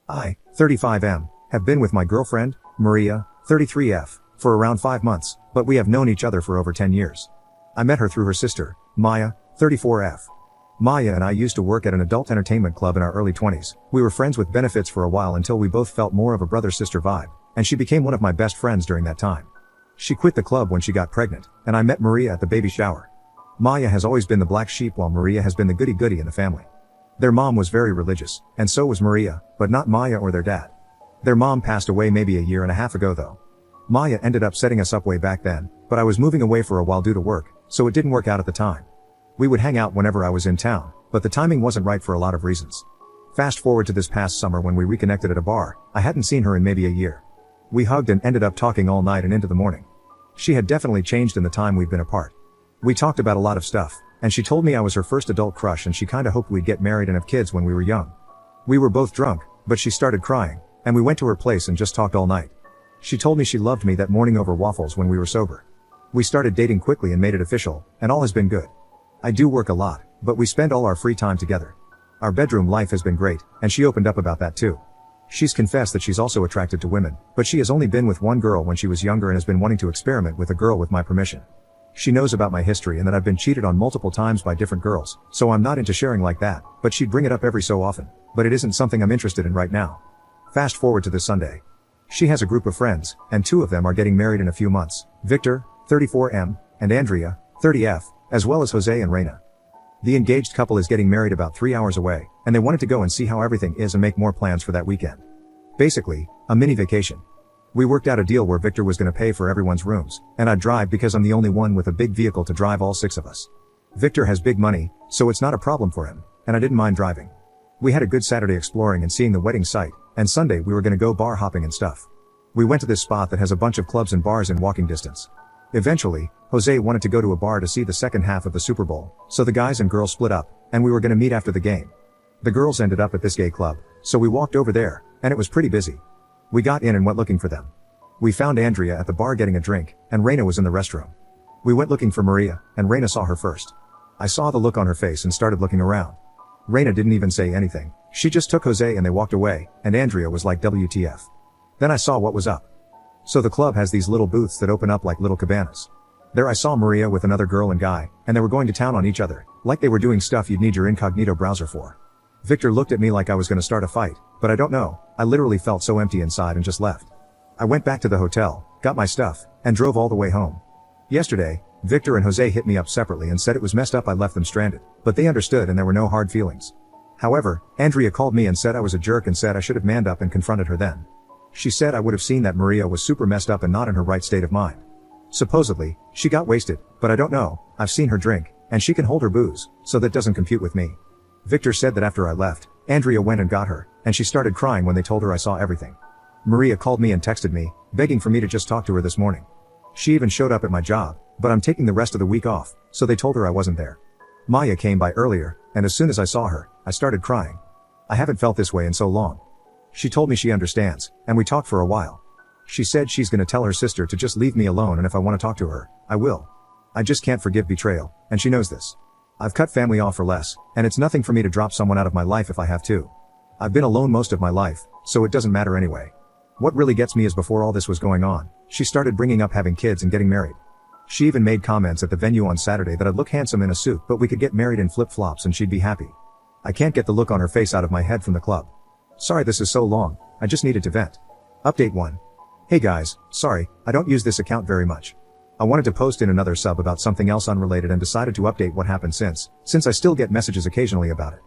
I, 35M, have been with my girlfriend, Maria, 33F, for around 5 months, but we have known each other for over 10 years. I met her through her sister, Maya, 34F. Maya and I used to work at an adult entertainment club in our early 20s. We were friends with benefits for a while until we both felt more of a brother-sister vibe, and she became one of my best friends during that time. She quit the club when she got pregnant, and I met Maria at the baby shower. Maya has always been the black sheep while Maria has been the goody-goody in the family. Their mom was very religious, and so was Maria, but not Maya or their dad. Their mom passed away maybe a year and a half ago though. Maya ended up setting us up way back then, but I was moving away for a while due to work, so it didn't work out at the time. We would hang out whenever I was in town, but the timing wasn't right for a lot of reasons. Fast forward to this past summer when we reconnected at a bar. I hadn't seen her in maybe a year. We hugged and ended up talking all night and into the morning. She had definitely changed in the time we've been apart. We talked about a lot of stuff, and she told me I was her first adult crush and she kinda hoped we'd get married and have kids when we were young. We were both drunk, but she started crying, and we went to her place and just talked all night. She told me she loved me that morning over waffles when we were sober. We started dating quickly and made it official, and all has been good. I do work a lot, but we spend all our free time together. Our bedroom life has been great, and she opened up about that too. She's confessed that she's also attracted to women, but she has only been with one girl when she was younger and has been wanting to experiment with a girl with my permission. She knows about my history and that I've been cheated on multiple times by different girls, so I'm not into sharing like that, but she'd bring it up every so often, but it isn't something I'm interested in right now. Fast forward to this Sunday. She has a group of friends, and 2 of them are getting married in a few months, Victor, 34M, and Andrea, 30F, as well as Jose and Reina. The engaged couple is getting married about 3 hours away, and they wanted to go and see how everything is and make more plans for that weekend. Basically, a mini vacation. We worked out a deal where Victor was gonna pay for everyone's rooms, and I'd drive because I'm the only one with a big vehicle to drive all 6 of us. Victor has big money, so it's not a problem for him, and I didn't mind driving. We had a good Saturday exploring and seeing the wedding site, and Sunday we were gonna go bar hopping and stuff. We went to this spot that has a bunch of clubs and bars in walking distance. Eventually, Jose wanted to go to a bar to see the second half of the Super Bowl, so the guys and girls split up, and we were gonna meet after the game. The girls ended up at this gay club, so we walked over there, and it was pretty busy. We got in and went looking for them. We found Andrea at the bar getting a drink, and Reina was in the restroom. We went looking for Maria, and Reina saw her first. I saw the look on her face and started looking around. Reina didn't even say anything. She just took Jose and they walked away, and Andrea was like WTF. Then I saw what was up. So the club has these little booths that open up like little cabanas. There I saw Maria with another girl and guy, and they were going to town on each other, like they were doing stuff you'd need your incognito browser for. Victor looked at me like I was gonna start a fight, but I don't know, I literally felt so empty inside and just left. I went back to the hotel, got my stuff, and drove all the way home. Yesterday, Victor and Jose hit me up separately and said it was messed up I left them stranded, but they understood and there were no hard feelings. However, Andrea called me and said I was a jerk and said I should have manned up and confronted her then. She said I would have seen that Maria was super messed up and not in her right state of mind. Supposedly, she got wasted, but I don't know, I've seen her drink, and she can hold her booze, so that doesn't compute with me. Victor said that after I left, Andrea went and got her, and she started crying when they told her I saw everything. Maria called me and texted me, begging for me to just talk to her this morning. She even showed up at my job, but I'm taking the rest of the week off, so they told her I wasn't there. Maya came by earlier, and as soon as I saw her, I started crying. I haven't felt this way in so long. She told me she understands, and we talked for a while. She said she's gonna tell her sister to just leave me alone, and if I want to talk to her, I will. I just can't forgive betrayal, and she knows this. I've cut family off for less, and it's nothing for me to drop someone out of my life if I have to. I've been alone most of my life, so it doesn't matter anyway. What really gets me is before all this was going on, she started bringing up having kids and getting married. She even made comments at the venue on Saturday that I'd look handsome in a suit but we could get married in flip-flops and she'd be happy. I can't get the look on her face out of my head from the club. Sorry this is so long, I just needed to vent. Update 1. Hey guys, sorry, I don't use this account very much. I wanted to post in another sub about something else unrelated and decided to update what happened since I still get messages occasionally about it.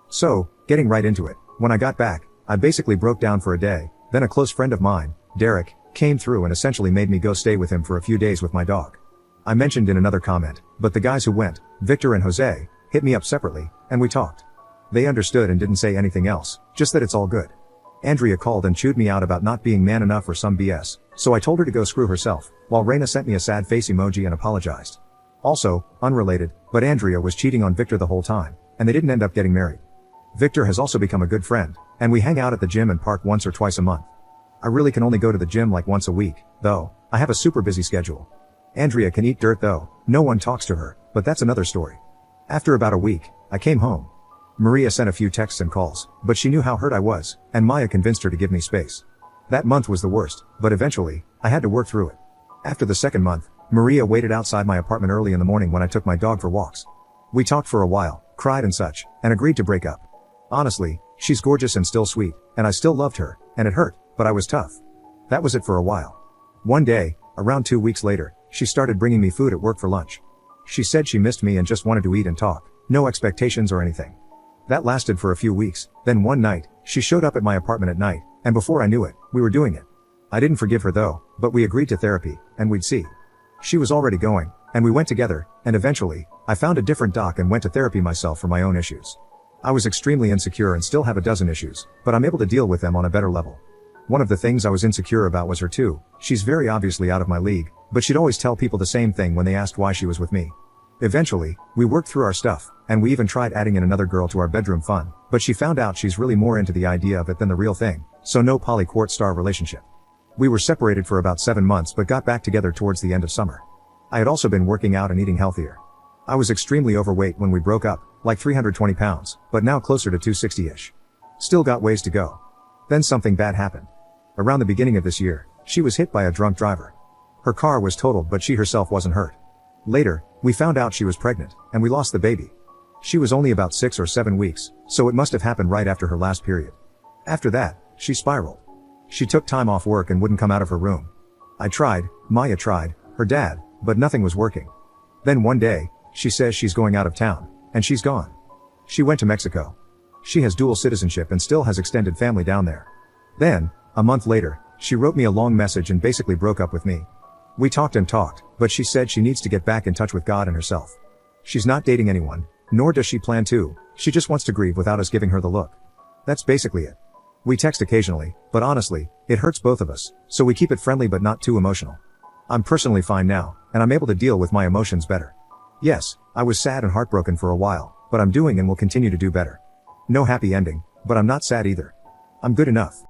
So, getting right into it, when I got back, I basically broke down for a day, then a close friend of mine, Derek, came through and essentially made me go stay with him for a few days with my dog. I mentioned in another comment, but the guys who went, Victor and Jose, hit me up separately, and we talked. They understood and didn't say anything else, just that it's all good. Andrea called and chewed me out about not being man enough or some BS, so I told her to go screw herself, while Reina sent me a sad face emoji and apologized. Also, unrelated, but Andrea was cheating on Victor the whole time, and they didn't end up getting married. Victor has also become a good friend, and we hang out at the gym and park once or twice a month. I really can only go to the gym like once a week, though, I have a super busy schedule. Andrea can eat dirt though, no one talks to her, but that's another story. After about a week, I came home. Maria sent a few texts and calls, but she knew how hurt I was, and Maya convinced her to give me space. That month was the worst, but eventually, I had to work through it. After the second month, Maria waited outside my apartment early in the morning when I took my dog for walks. We talked for a while, cried and such, and agreed to break up. Honestly, she's gorgeous and still sweet, and I still loved her, and it hurt, but I was tough. That was it for a while. One day, around 2 weeks later, she started bringing me food at work for lunch. She said she missed me and just wanted to eat and talk, no expectations or anything. That lasted for a few weeks, then one night, she showed up at my apartment at night, and before I knew it, we were doing it. I didn't forgive her though, but we agreed to therapy, and we'd see. She was already going, and we went together, and eventually, I found a different doc and went to therapy myself for my own issues. I was extremely insecure and still have a dozen issues, but I'm able to deal with them on a better level. One of the things I was insecure about was her too. She's very obviously out of my league, but she'd always tell people the same thing when they asked why she was with me. Eventually, we worked through our stuff, and we even tried adding in another girl to our bedroom fun, but she found out she's really more into the idea of it than the real thing, so no poly quartz star relationship. We were separated for about 7 months but got back together towards the end of summer. I had also been working out and eating healthier. I was extremely overweight when we broke up, like 320 pounds, but now closer to 260-ish. Still got ways to go. Then something bad happened. Around the beginning of this year, she was hit by a drunk driver. Her car was totaled but she herself wasn't hurt. Later, we found out she was pregnant, and we lost the baby. She was only about 6 or 7 weeks, so it must have happened right after her last period. After that, she spiraled. She took time off work and wouldn't come out of her room. I tried, Maya tried, her dad, but nothing was working. Then one day, she says she's going out of town, and she's gone. She went to Mexico. She has dual citizenship and still has extended family down there. Then, a month later, she wrote me a long message and basically broke up with me. We talked and talked, but she said she needs to get back in touch with God and herself. She's not dating anyone, nor does she plan to, she just wants to grieve without us giving her the look. That's basically it. We text occasionally, but honestly, it hurts both of us, so we keep it friendly but not too emotional. I'm personally fine now, and I'm able to deal with my emotions better. Yes, I was sad and heartbroken for a while, but I'm doing and will continue to do better. No happy ending, but I'm not sad either. I'm good enough.